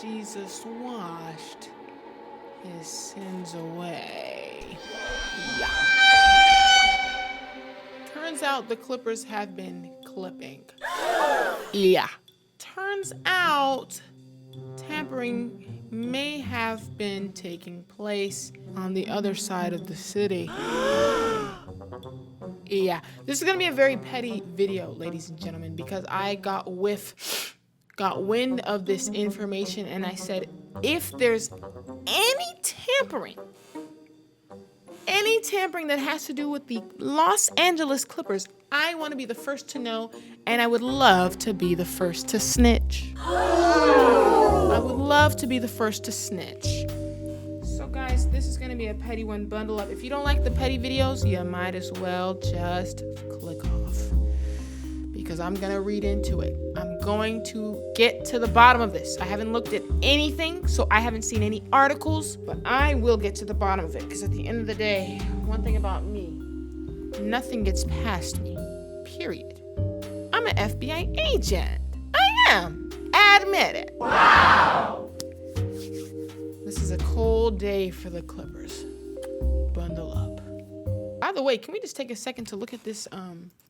Jesus washed his sins away. Yeah. Turns out the Clippers have been clipping. Yeah. Turns out tampering may have been taking place on the other side of the city. Yeah, this is gonna be a very petty video, ladies and gentlemen, because I got wind of this information, and I said, if there's any tampering that has to do with the Los Angeles Clippers, I want to be the first to know, and I would love to be the first to snitch. I would love to be the first to snitch. So guys, this is going to be a petty one. Bundle up. If you don't like the petty videos, you might as well just click off, because I'm going to read into it. I'm going to get to the bottom of this. I haven't looked at anything, so I haven't seen any articles, but I will get to the bottom of it, because at the end of the day, one thing about me, nothing gets past me, period. I'm an FBI agent. I am. Admit it. Wow. This is a cold day for the Clippers. Bundle up. By the way, can we just take a second to look at this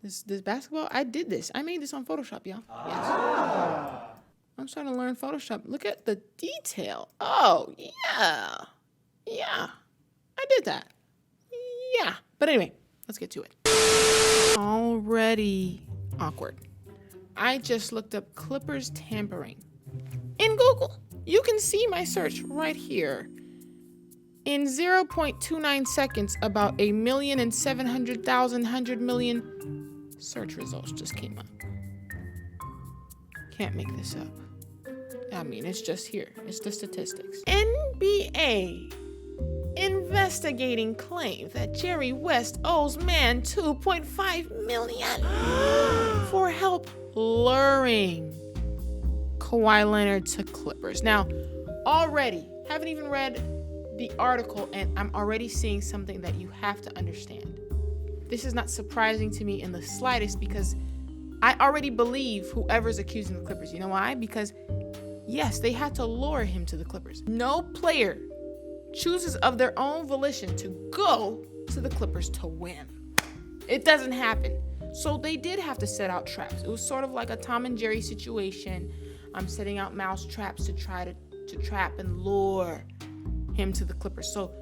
this basketball? I did this. I made this on Photoshop, y'all. Yes. I'm starting to learn Photoshop. Look at the detail. Oh, yeah. Yeah. I did that. Yeah. But anyway, let's get to it. Already awkward. I just looked up Clippers tampering in Google. You can see my search right here. In 0.29 seconds, about 1,700,000 search results just came up. Can't make this up. I mean, it's just here. It's the statistics. NBA investigating claim that Jerry West owes man $2.5 million for help luring Kawhi Leonard to Clippers. Now, already, haven't even read the article, and I'm already seeing something that you have to understand. This is not surprising to me in the slightest, because I already believe whoever's accusing the Clippers. You know why? Because, yes, they had to lure him to the Clippers. No player chooses of their own volition to go to the Clippers to win. It doesn't happen. So they did have to set out traps. It was sort of like a Tom and Jerry situation. I'm setting out mouse traps to try to trap and lure him to the Clippers. So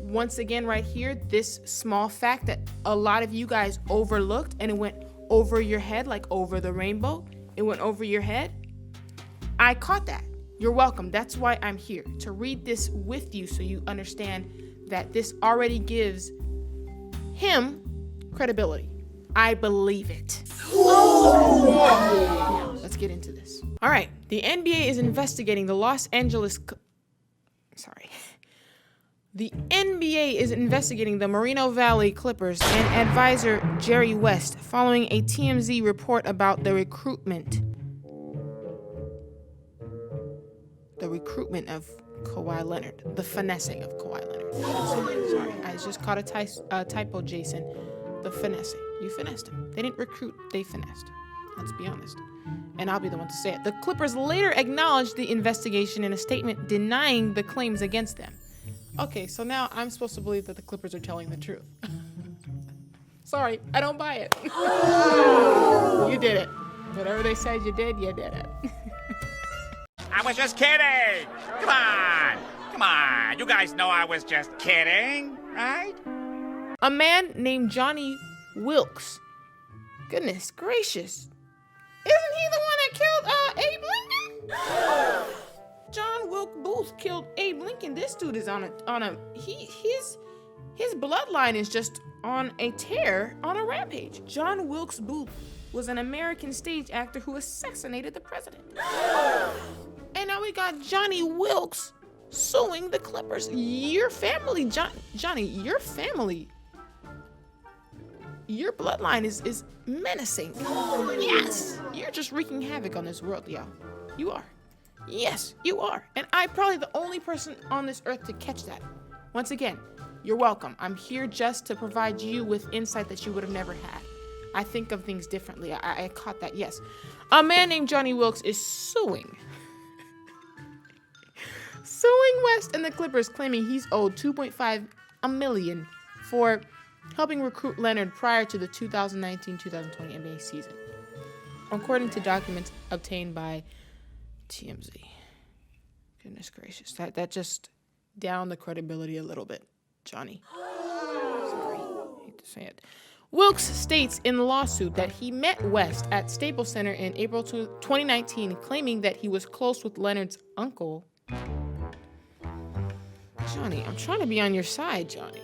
once again, right here, this small fact that a lot of you guys overlooked, and it went over your head, like over the rainbow. It went over your head. I caught that. You're welcome. That's why I'm here, to read this with you, so you understand that this already gives him credibility. I believe it. Now, let's get into this. All right. The NBA is investigating the The NBA is investigating the Moreno Valley Clippers and advisor Jerry West following a TMZ report about the recruitment of Kawhi Leonard, the finessing of Kawhi Leonard. Sorry, I just caught a typo, Jason. The finessing. You finessed him. They didn't recruit, they finessed. Let's be honest. And I'll be the one to say it. The Clippers later acknowledged the investigation in a statement denying the claims against them. Okay, so now I'm supposed to believe that the Clippers are telling the truth. Sorry, I don't buy it. You did it. Whatever they said you did it. I was just kidding. Come on. You guys know I was just kidding, right? A man named Johnny Wilkes. Goodness gracious. Isn't he the one that killed Abe Lincoln? John Wilkes Booth killed Abe Lincoln. This dude is his bloodline is just on a tear, on a rampage. John Wilkes Booth was an American stage actor who assassinated the president. And now we got Johnny Wilkes suing the Clippers. Your family, Johnny, your family, your bloodline is menacing. Yes, you're just wreaking havoc on this world, y'all. You are. Yes, you are. And I'm probably the only person on this earth to catch that. Once again, you're welcome. I'm here just to provide you with insight that you would have never had. I think of things differently. I caught that, yes. A man named Johnny Wilkes is suing suing West and the Clippers, claiming he's owed $2.5 million for helping recruit Leonard prior to the 2019-2020 NBA season, according to documents obtained by TMZ. Goodness gracious, that just downed the credibility a little bit, Johnny. Sorry, I hate to say it. Wilkes states in the lawsuit that he met West at Staples Center in April 2019, claiming that he was close with Leonard's uncle. Johnny, I'm trying to be on your side, Johnny.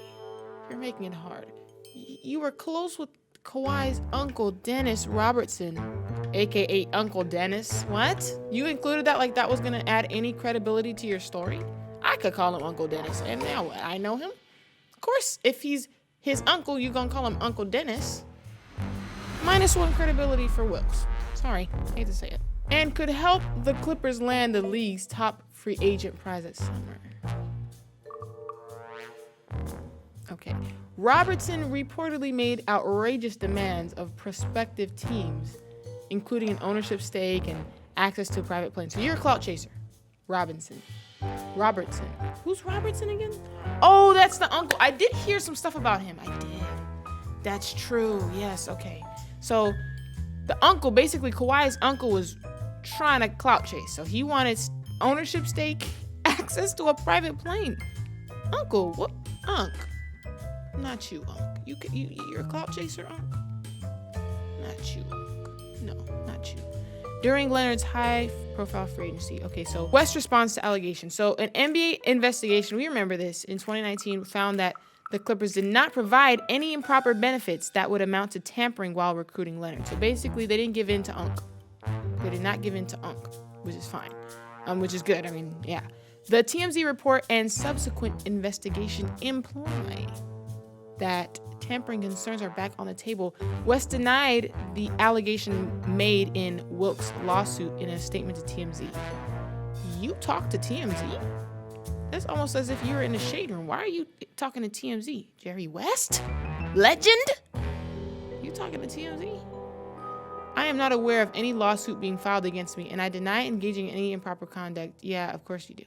You're making it hard. You were close with Kawhi's uncle, Dennis Robertson, aka Uncle Dennis. What? You included that like that was gonna add any credibility to your story? I could call him Uncle Dennis, and now what? I know him. Of course, if he's his uncle, you gonna call him Uncle Dennis. -1 credibility for Wilkes. Sorry, hate to say it. And could help the Clippers land the league's top free agent prize this summer. Okay. Robertson reportedly made outrageous demands of prospective teams, including an ownership stake and access to a private plane. So you're a clout chaser. Robertson. Who's Robertson again? Oh, that's the uncle. I did hear some stuff about him. I did. That's true. Yes, okay. So the uncle, basically Kawhi's uncle, was trying to clout chase. So he wanted ownership stake, access to a private plane. Uncle, what? Unc. Not you, Unc. You're a clout chaser, Unc? Not you, Unc. No, not you. During Leonard's high-profile free agency. Okay, so West responds to allegations. So an NBA investigation, we remember this, in 2019 found that the Clippers did not provide any improper benefits that would amount to tampering while recruiting Leonard. So basically, they didn't give in to Unc. They did not give in to Unc, which is fine. Which is good. I mean, yeah. The TMZ report and subsequent investigation imply that tampering concerns are back on the table. West denied the allegation made in Wilkes' lawsuit in a statement to TMZ. You talked to TMZ? That's almost as if you were in the shade room. Why are you talking to TMZ? Jerry West? Legend? You talking to TMZ? I am not aware of any lawsuit being filed against me, and I deny engaging in any improper conduct. Yeah, of course you do.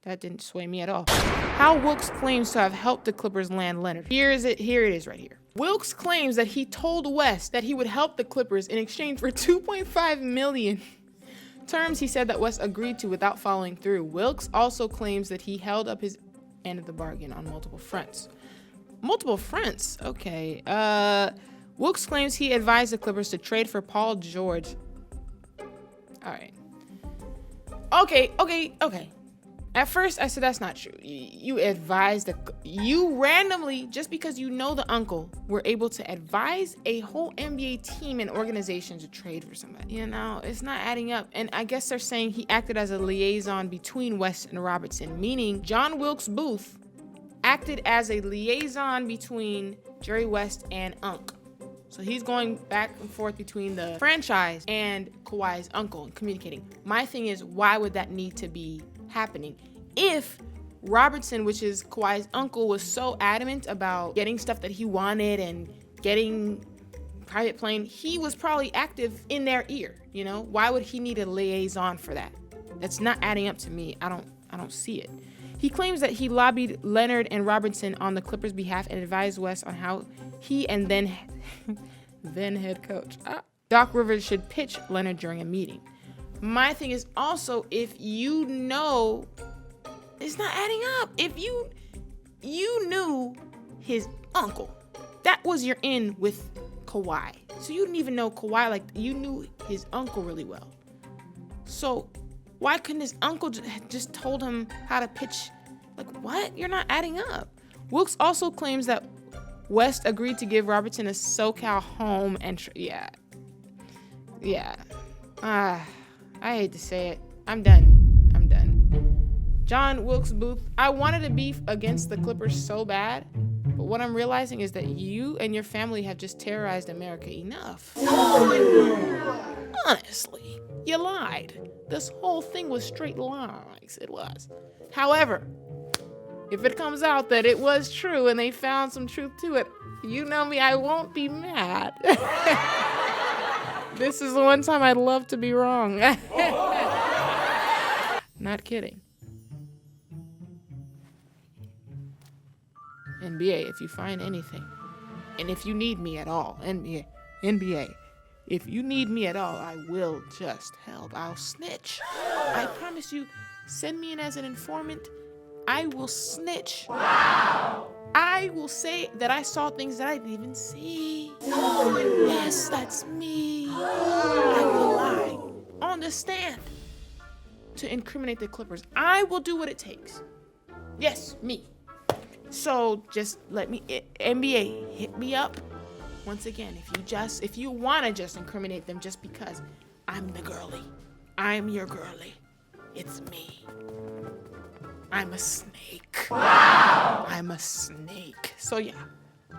That didn't sway me at all. How Wilkes claims to have helped the Clippers land Leonard. Here it is right here. Wilkes claims that he told West that he would help the Clippers in exchange for $2.5 million. Terms he said that West agreed to without following through. Wilkes also claims that he held up his end of the bargain on multiple fronts. Multiple fronts? Okay. Wilkes claims he advised the Clippers to trade for Paul George. All right. Okay. At first, I said that's not true. You advised you randomly, just because you know the uncle, were able to advise a whole NBA team and organization to trade for somebody. You know, it's not adding up. And I guess they're saying he acted as a liaison between West and Robertson, meaning John Wilkes Booth acted as a liaison between Jerry West and Unc. So he's going back and forth between the franchise and Kawhi's uncle and communicating. My thing is, why would that need to be happening? If Robertson, which is Kawhi's uncle, was so adamant about getting stuff that he wanted and getting private plane, he was probably active in their ear. You know, why would he need a liaison for that? That's not adding up to me. I don't see it. He claims that he lobbied Leonard and Robertson on the Clippers' behalf and advised West on how he and then head coach Doc Rivers should pitch Leonard during a meeting. My thing is also, if you know, it's not adding up. If you knew his uncle, that was your in with Kawhi. So you didn't even know Kawhi, like you knew his uncle really well. So why couldn't his uncle just told him how to pitch? Like what? You're not adding up. Wilkes also claims that West agreed to give Robertson a SoCal home and yeah. I hate to say it. I'm done. John Wilkes Booth, I wanted to beef against the Clippers so bad, but what I'm realizing is that you and your family have just terrorized America enough. Honestly, you lied. This whole thing was straight lies. It was. However, if it comes out that it was true and they found some truth to it, you know me, I won't be mad. This is the one time I'd love to be wrong. Not kidding. NBA, if you find anything, and if you need me at all, NBA, if you need me at all, I will just help. I'll snitch. I promise you, send me in as an informant. I will snitch. Wow. I will say that I saw things that I didn't even see. Yes, that's me. I will lie on the stand to incriminate the Clippers. I will do what it takes. Yes, me. So just let me, NBA, hit me up. Once again, if you want to just incriminate them just because I'm the girly. I'm your girly. It's me. I'm a snake. Wow. I'm a snake. So yeah,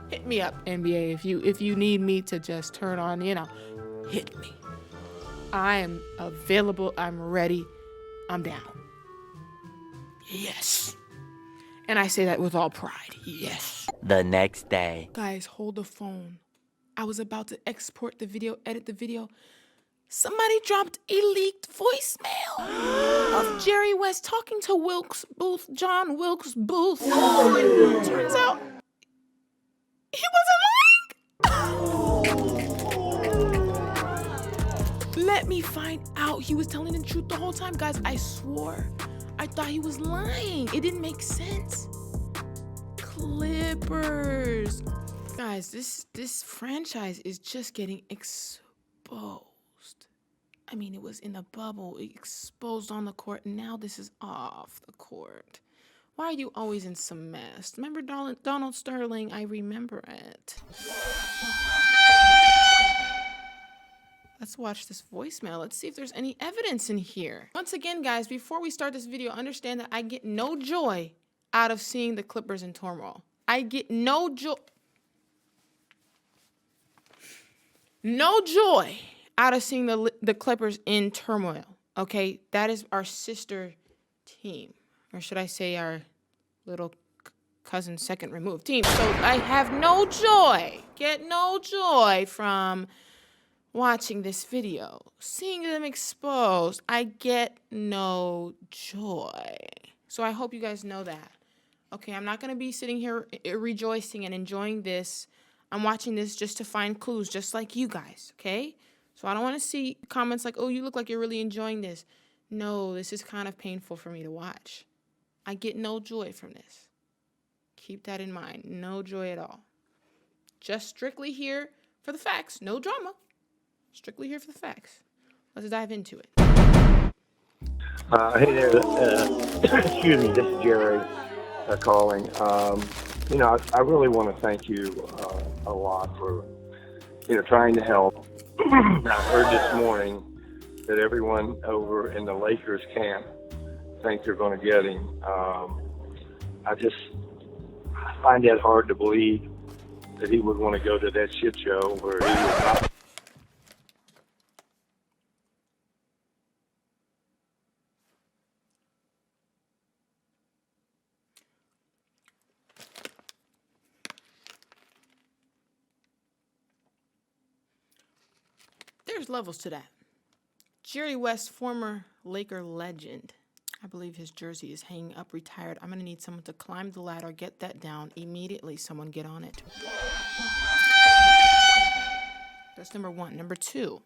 hit me up, NBA. If you need me to just turn on, hit me. I am available. I'm ready. I'm down. Yes. And I say that with all pride. Yes. The next day. Guys, hold the phone. I was about to export the video, edit the video. Somebody dropped a leaked voicemail of Jerry West talking to Wilkes Booth, John Wilkes Booth. Turns out he wasn't lying. Let me find out he was telling the truth the whole time. Guys, I swore I thought he was lying. It didn't make sense. Clippers. Guys, this franchise is just getting exposed. I mean, it was in a bubble, exposed on the court, and now this is off the court. Why are you always in some mess? Remember Donald Sterling? I remember it. Let's watch this voicemail. Let's see if there's any evidence in here. Once again, guys, before we start this video, understand that I get no joy out of seeing the Clippers in turmoil. I get no joy out of seeing the Clippers in turmoil, okay? That is our sister team, or should I say our little cousin second removed team. So I have no joy, get no joy from watching this video. Seeing them exposed, I get no joy. So I hope you guys know that. Okay, I'm not going to be sitting here rejoicing and enjoying this. I'm watching this just to find clues, just like you guys, okay? So I don't want to see comments like, oh, you look like you're really enjoying this. No, this is kind of painful for me to watch. I get no joy from this. Keep that in mind. No joy at all. Just strictly here for the facts. No drama. Strictly here for the facts. Let's dive into it. Hey there. Excuse me, this is Jerry calling. I really want to thank you a lot for, trying to help. I heard this morning that everyone over in the Lakers camp thinks they're going to get him. I find that hard to believe that he would want to go to that shit show where he was not. There's levels to that. Jerry West, former Laker legend. I believe his jersey is hanging up retired. I'm going to need someone to climb the ladder, get that down immediately. Someone get on it. That's number one. Number two,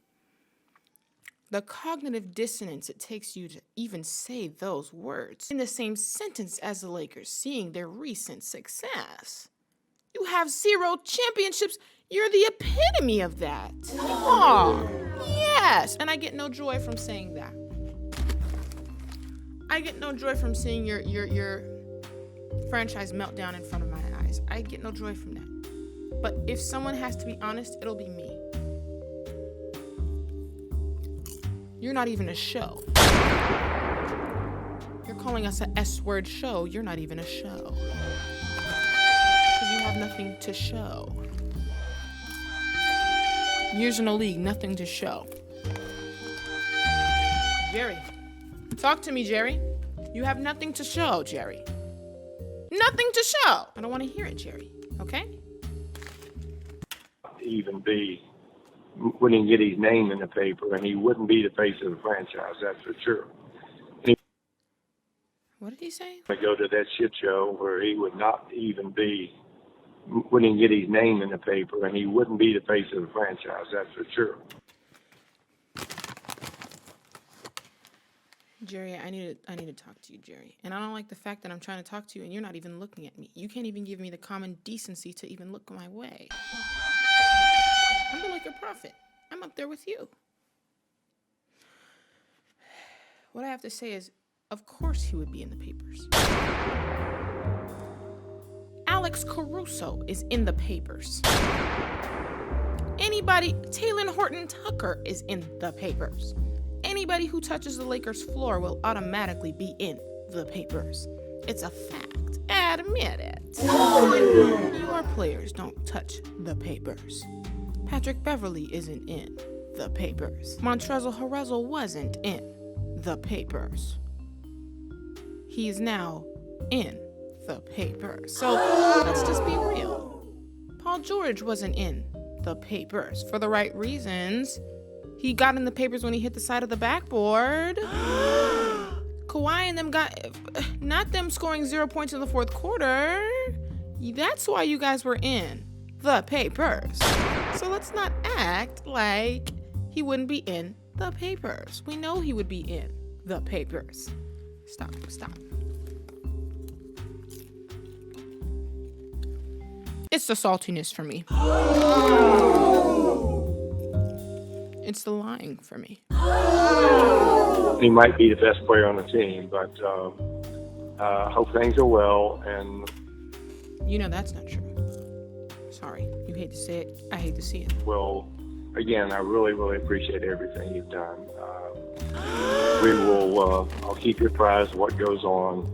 the cognitive dissonance it takes you to even say those words in the same sentence as the Lakers, seeing their recent success. You have 0 championships. You're the epitome of that. Oh, yes. And I get no joy from saying that. I get no joy from seeing your franchise meltdown in front of my eyes. I get no joy from that. But if someone has to be honest, it'll be me. You're not even a show. You're calling us a S-word show. You're not even a show. Because you have nothing to show. Years in the league, nothing to show. Jerry. Talk to me, Jerry. You have nothing to show, Jerry. Nothing to show. I don't want to hear it, Jerry. Okay? Even wouldn't get his name in the paper, and he wouldn't be the face of the franchise, that's for sure. What did he say? I go to that shit show where he would not even be wouldn't get his name in the paper, and he wouldn't be the face of the franchise. That's for sure. Jerry, I need to talk to you, Jerry. And I don't like the fact that I'm trying to talk to you and you're not even looking at me. You can't even give me the common decency to even look my way. I'm the Laker prophet. I'm up there with you. What I have to say is, of course he would be in the papers. Alex Caruso is in the papers. Taylor Horton Tucker is in the papers. Anybody who touches the Lakers floor will automatically be in the papers. It's a fact. Admit it. Your players don't touch the papers. Patrick Beverley isn't in the papers. Montrezl Harrell wasn't in the papers. He is now in the papers. So let's just be real. Paul George wasn't in the papers for the right reasons. He got in the papers when he hit the side of the backboard. Kawhi and them got, not them scoring 0 points in the fourth quarter. That's why you guys were in the papers. So let's not act like he wouldn't be in the papers. We know he would be in the papers. Stop. It's the saltiness for me. It's the lying for me. He might be the best player on the team, but hope things are well. And you know that's not true. Sorry, you hate to say it. I hate to see it. Well, again, I really, really appreciate everything you've done. We will. I'll keep you apprised of what goes on,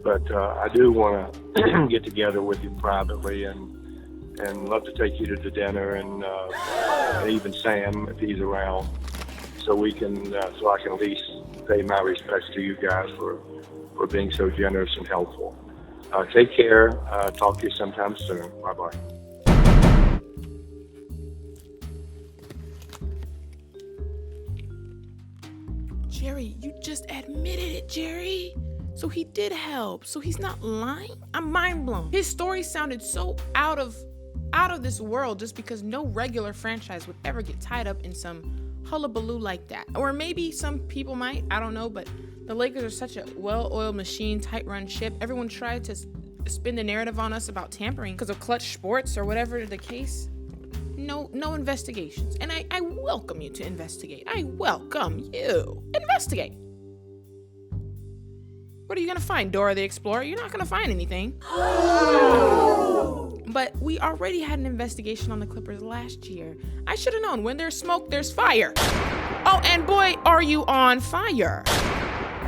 but I do want to get together with you privately and love to take you to dinner and even Sam if he's around, so I can at least pay my respects to you guys for being so generous and helpful. Take care. Talk to you sometime soon. Bye-bye. Jerry, you just admitted it, Jerry. So he did help. So he's not lying? I'm mind blown. His story sounded so out of this world just because no regular franchise would ever get tied up in some hullabaloo like that. Or maybe some people might, I don't know, but the Lakers are such a well-oiled machine, tight-run ship. Everyone tried to spin the narrative on us about tampering because of Clutch Sports or whatever the case. No investigations. And I welcome you to investigate. I welcome you. Investigate. What are you going to find, Dora the Explorer? You're not going to find anything. But we already had an investigation on the Clippers last year. I should have known, when there's smoke, there's fire. Oh, and boy, are you on fire.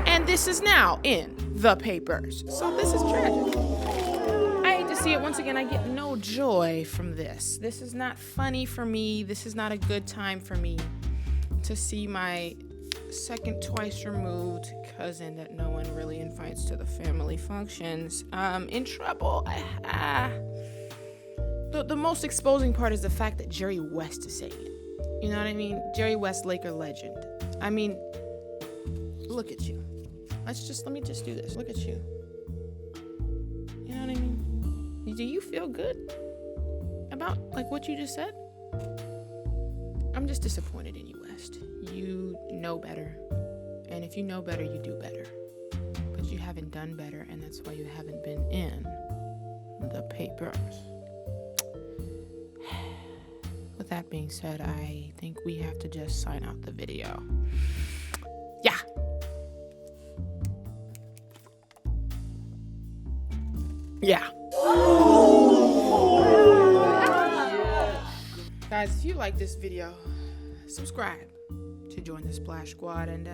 And this is now in the papers. So this is tragic. I hate to see it. Once again, I get no joy from this. This is not funny for me. This is not a good time for me to see my second twice removed cousin that no one really invites to the family functions in trouble. The most exposing part is the fact that Jerry West is saying it. You know what I mean? Jerry West, Laker legend. I mean, look at you. Let me just do this. Look at you. You know what I mean? Do you feel good about like what you just said? I'm just disappointed in you, West. You know better. And if you know better, you do better. But you haven't done better, and that's why you haven't been in the papers. With that being said, I think we have to just sign out the video. Yeah. Yeah. Guys, if you like this video, subscribe to join the Splash Squad, and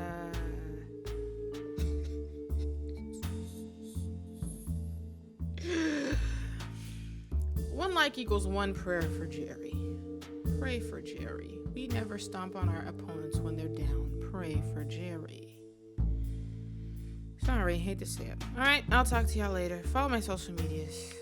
one like equals one prayer for Jerry. Pray for Jerry. We never stomp on our opponents when they're down. Pray for Jerry. Sorry, hate to say it. Alright, I'll talk to y'all later. Follow my social medias.